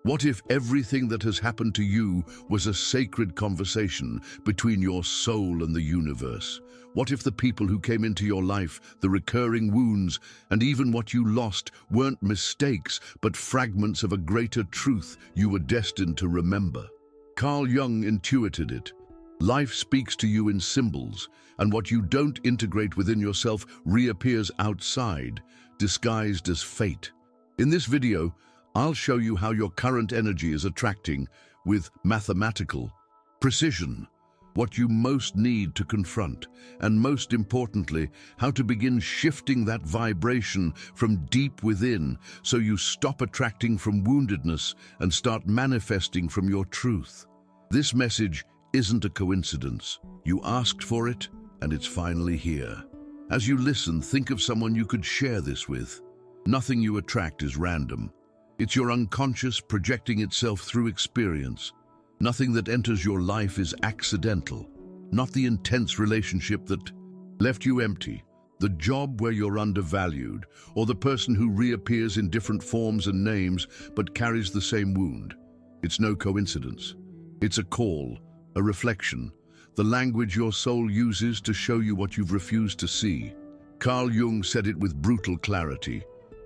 What if everything that has happened to you was a sacred conversation between your soul and the universe? What if the people who came into your life, the recurring wounds, and even what you lost weren't mistakes, but fragments of a greater truth you were destined to remember? Carl Jung intuited it. Life speaks to you in symbols, and what you don't integrate within yourself reappears outside, disguised as fate. In this video, I'll show you how your current energy is attracting, with mathematical precision, what you most need to confront, and most importantly, how to begin shifting that vibration from deep within so you stop attracting from woundedness and start manifesting from your truth. This message isn't a coincidence. You asked for it, and it's finally here. As you listen, think of someone you could share this with. Nothing you attract is random. It's your unconscious projecting itself through experience. Nothing that enters your life is accidental. Not the intense relationship that left you empty, the job where you're undervalued, or the person who reappears in different forms and names but carries the same wound. It's no coincidence. It's a call, a reflection, the language your soul uses to show you what you've refused to see. Carl Jung said it with brutal clarity.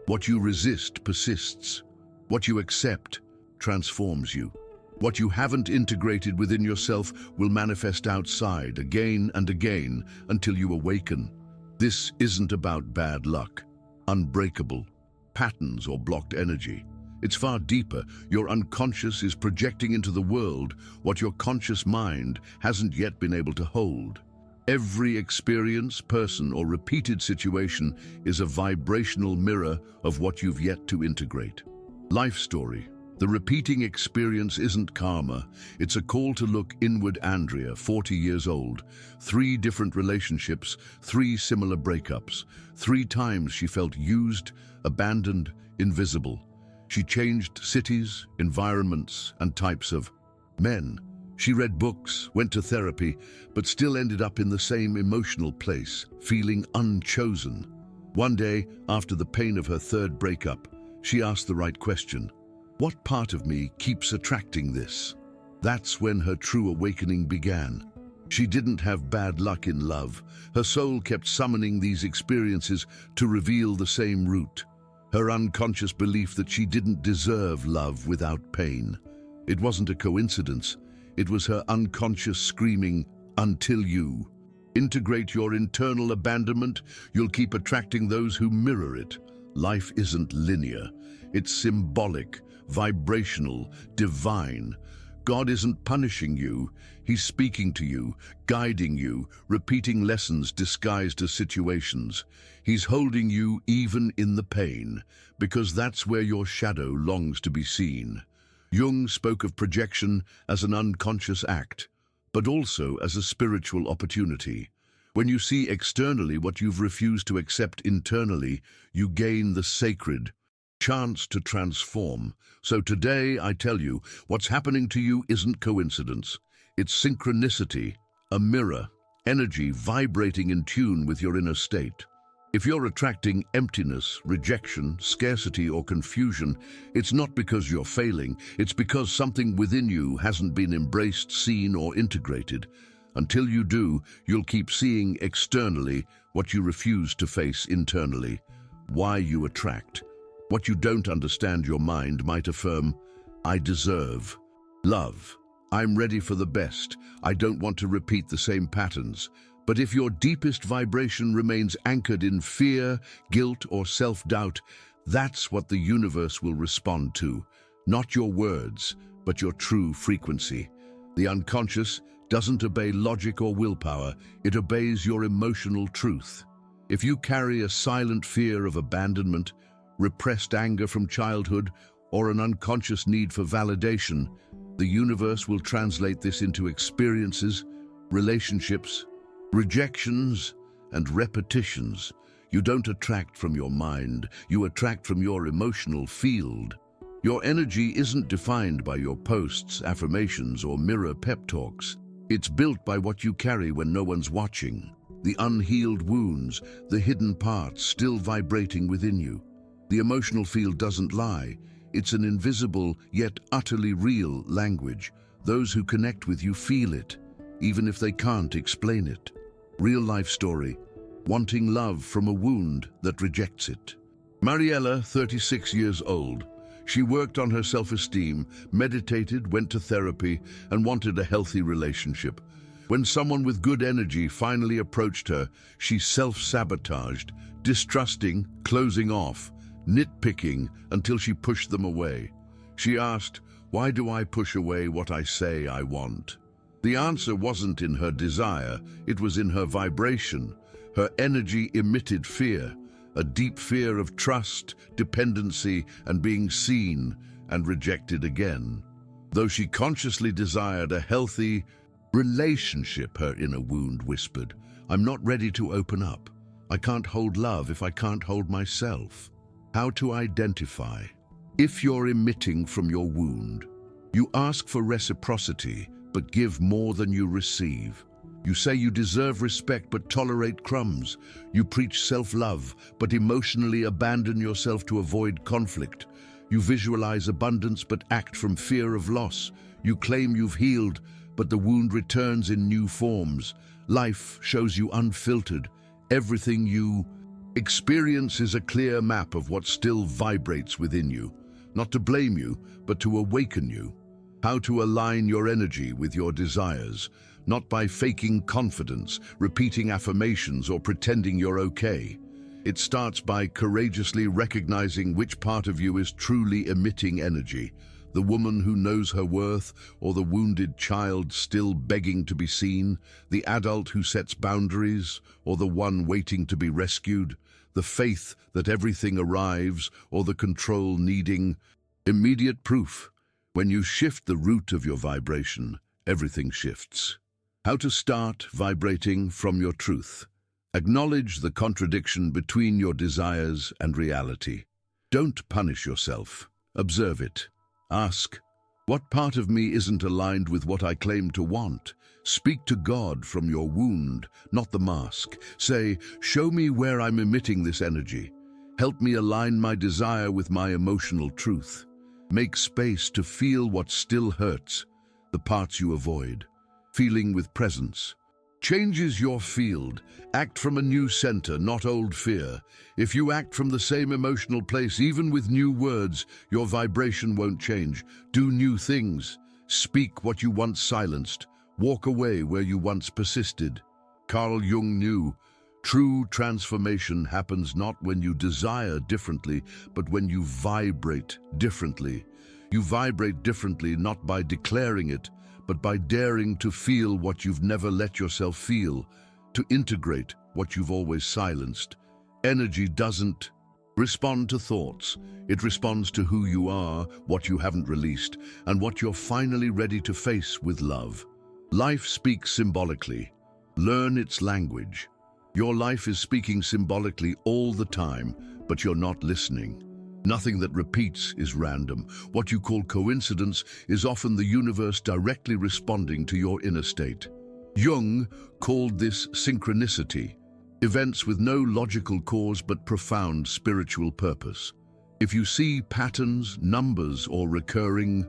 What you resist persists. What you accept transforms you. What you haven't integrated within yourself will manifest outside again and again until you awaken. This isn't about bad luck, unbreakable patterns, or blocked energy. It's far deeper. Your unconscious is projecting into the world what your conscious mind hasn't yet been able to hold. Every experience, person, or repeated situation is a vibrational mirror of what you've yet to integrate. Life story. The repeating experience isn't karma. It's a call to look inward. Andrea, 40 years old, 3 different relationships, 3 similar breakups. 3 times she felt used, abandoned, invisible. She changed cities, environments, and types of men. She read books, went to therapy, but still ended up in the same emotional place, feeling unchosen. One day, after the pain of her 3rd breakup, she asked the right question. What part of me keeps attracting this? That's when her true awakening began. She didn't have bad luck in love. Her soul kept summoning these experiences to reveal the same root. Her unconscious belief that she didn't deserve love without pain. It wasn't a coincidence. It was her unconscious screaming, until you integrate your internal abandonment, you'll keep attracting those who mirror it. Life isn't linear. It's symbolic, vibrational, divine. God isn't punishing you. He's speaking to you, guiding you, repeating lessons disguised as situations. He's holding you even in the pain, because that's where your shadow longs to be seen. Jung spoke of projection as an unconscious act, but also as a spiritual opportunity. When you see externally what you've refused to accept internally, you gain the sacred chance to transform. So today, I tell you, what's happening to you isn't coincidence. It's synchronicity, a mirror, energy vibrating in tune with your inner state. If you're attracting emptiness, rejection, scarcity, or confusion, it's not because you're failing. It's because something within you hasn't been embraced, seen, or integrated. Until you do, you'll keep seeing externally what you refuse to face internally. Why you attract. What you don't understand, your mind might affirm, I deserve love. I'm ready for the best. I don't want to repeat the same patterns. But if your deepest vibration remains anchored in fear, guilt, or self-doubt, that's what the universe will respond to. Not your words, but your true frequency. The unconscious doesn't obey logic or willpower. It obeys your emotional truth. If you carry a silent fear of abandonment, repressed anger from childhood, or an unconscious need for validation, the universe will translate this into experiences, relationships, rejections, and repetitions. You don't attract from your mind, you attract from your emotional field. Your energy isn't defined by your posts, affirmations, or mirror pep talks. It's built by what you carry when no one's watching. The unhealed wounds, the hidden parts still vibrating within you. The emotional field doesn't lie. It's an invisible yet utterly real language. Those who connect with you feel it, even if they can't explain it. Real life story, wanting love from a wound that rejects it. Mariella, 36 years old. She worked on her self-esteem, meditated, went to therapy, and wanted a healthy relationship. When someone with good energy finally approached her, she self-sabotaged, distrusting, closing off, nitpicking until she pushed them away. She asked, "Why do I push away what I say I want?" The answer wasn't in her desire, it was in her vibration. Her energy emitted fear, a deep fear of trust, dependency, and being seen and rejected again. Though she consciously desired a healthy relationship, her inner wound whispered, "I'm not ready to open up. I can't hold love if I can't hold myself." How to identify? If you're emitting from your wound, you ask for reciprocity, but give more than you receive. You say you deserve respect but tolerate crumbs. You preach self-love but emotionally abandon yourself to avoid conflict. You visualize abundance but act from fear of loss. You claim you've healed, but the wound returns in new forms. Life shows you unfiltered. Everything you experience is a clear map of what still vibrates within you. Not to blame you, but to awaken you. How to align your energy with your desires, not by faking confidence, repeating affirmations, or pretending you're okay. It starts by courageously recognizing which part of you is truly emitting energy, the woman who knows her worth, or the wounded child still begging to be seen, the adult who sets boundaries, or the one waiting to be rescued, the faith that everything arrives, or the control needing immediate proof. When you shift the root of your vibration, everything shifts. How to start vibrating from your truth. Acknowledge the contradiction between your desires and reality. Don't punish yourself. Observe it. Ask, what part of me isn't aligned with what I claim to want? Speak to God from your wound, not the mask. Say, show me where I'm emitting this energy. Help me align my desire with my emotional truth. Make space to feel what still hurts, the parts you avoid. Feeling with presence. Changes your field. Act from a new center, not old fear. If you act from the same emotional place, even with new words, your vibration won't change. Do new things. Speak what you once silenced. Walk away where you once persisted. Carl Jung knew, true transformation happens not when you desire differently, but when you vibrate differently. You vibrate differently not by declaring it, but by daring to feel what you've never let yourself feel, to integrate what you've always silenced. Energy doesn't respond to thoughts. It responds to who you are, what you haven't released, and what you're finally ready to face with love. Life speaks symbolically. Learn its language. Your life is speaking symbolically all the time, but you're not listening. Nothing that repeats is random. What you call coincidence is often the universe directly responding to your inner state. Jung called this synchronicity, events with no logical cause but profound spiritual purpose. If you see patterns, numbers, or recurring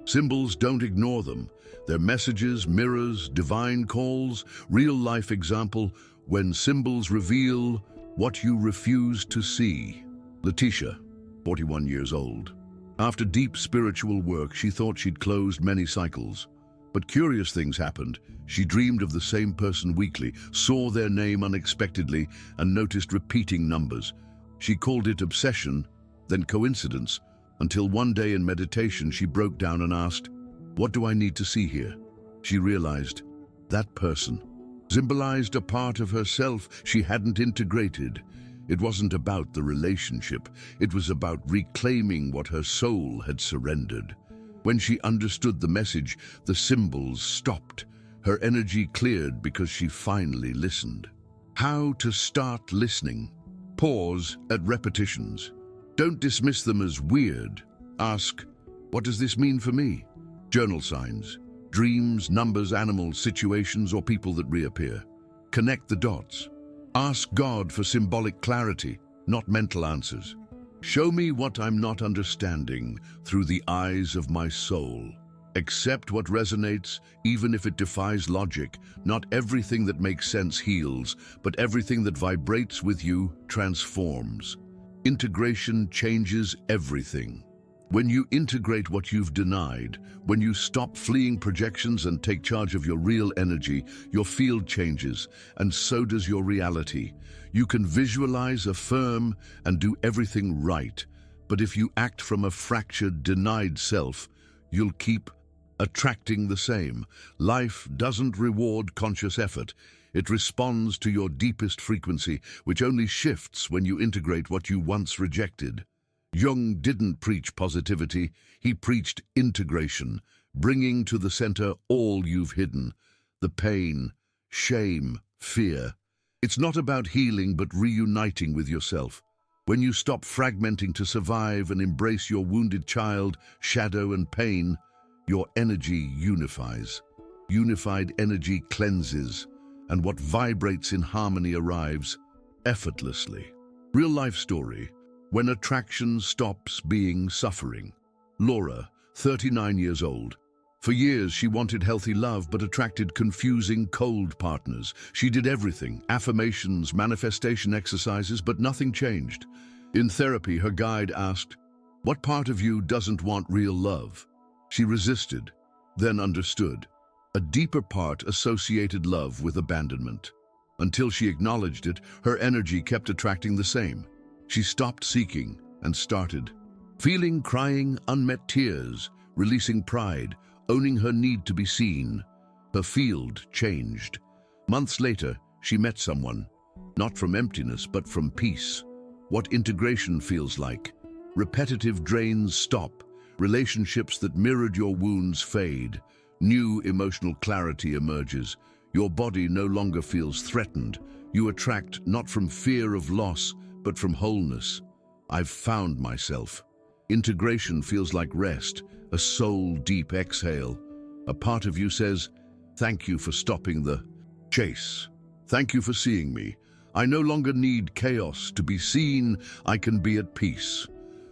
symbols, don't ignore them. They're messages, mirrors, divine calls. Real-life example, when symbols reveal what you refuse to see. Letitia, 41 years old. After deep spiritual work, she thought she'd closed many cycles. But curious things happened. She dreamed of the same person weekly, saw their name unexpectedly, and noticed repeating numbers. She called it obsession, then coincidence, until one day in meditation she broke down and asked, "What do I need to see here?" She realized that person symbolized a part of herself she hadn't integrated. It wasn't about the relationship, it was about reclaiming what her soul had surrendered. When she understood the message, the symbols stopped. Her energy cleared because she finally listened. How to start listening. Pause at repetitions. Don't dismiss them as weird. Ask, what does this mean for me? Journal signs, dreams, numbers, animals, situations, or people that reappear. Connect the dots. Ask God for symbolic clarity, not mental answers. Show me what I'm not understanding through the eyes of my soul. Accept what resonates, even if it defies logic. Not everything that makes sense heals, but everything that vibrates with you transforms. Integration changes everything. When you integrate what you've denied, when you stop fleeing projections and take charge of your real energy, your field changes, and so does your reality. You can visualize, affirm, and do everything right. But if you act from a fractured, denied self, you'll keep attracting the same. Life doesn't reward conscious effort. It responds to your deepest frequency, which only shifts when you integrate what you once rejected. Jung didn't preach positivity, he preached integration, bringing to the center all you've hidden, the pain, shame, fear. It's not about healing but reuniting with yourself. When you stop fragmenting to survive and embrace your wounded child, shadow and pain, your energy unifies. Unified energy cleanses, and what vibrates in harmony arrives effortlessly. Real-life story. When attraction stops being suffering. Laura, 39 years old. For years she wanted healthy love but attracted confusing, cold partners. She did everything, affirmations, manifestation exercises, but nothing changed. In therapy, her guide asked, "What part of you doesn't want real love?" She resisted, then understood. A deeper part associated love with abandonment. Until she acknowledged it, her energy kept attracting the same. She stopped seeking and started feeling, crying unmet tears, releasing pride, owning her need to be seen. Her field changed. Months later, she met someone, not from emptiness but from peace. What integration feels like. Repetitive drains stop. Relationships that mirrored your wounds fade. New emotional clarity emerges. Your body no longer feels threatened. You attract not from fear of loss, but from wholeness. I've found myself. Integration feels like rest, a soul-deep exhale. A part of you says, "Thank you for stopping the chase. Thank you for seeing me. I no longer need chaos to be seen. I can be at peace."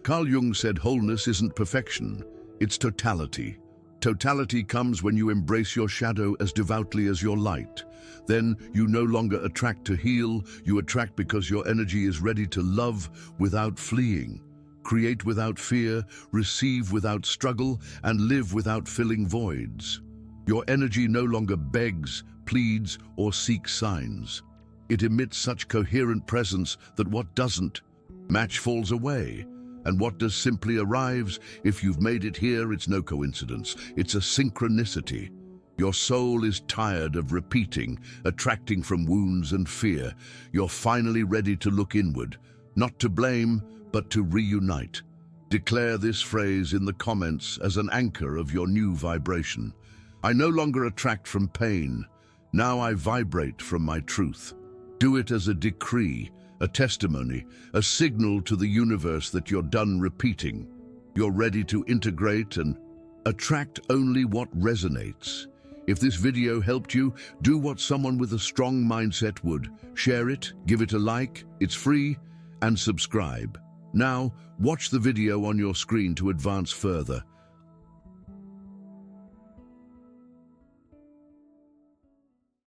Carl Jung said wholeness isn't perfection, it's totality. Totality comes when you embrace your shadow as devoutly as your light. Then you no longer attract to heal, you attract because your energy is ready to love without fleeing, create without fear, receive without struggle, and live without filling voids. Your energy no longer begs, pleads, or seeks signs. It emits such coherent presence that what doesn't match falls away. And what does simply arrives. If you've made it here, it's no coincidence. It's a synchronicity. Your soul is tired of repeating, attracting from wounds and fear. You're finally ready to look inward, not to blame, but to reunite. Declare this phrase in the comments as an anchor of your new vibration. I no longer attract from pain. Now I vibrate from my truth. Do it as a decree, a testimony, a signal to the universe that you're done repeating. You're ready to integrate and attract only what resonates. If this video helped you, do what someone with a strong mindset would. Share it, give it a like, it's free, and subscribe. Now, watch the video on your screen to advance further.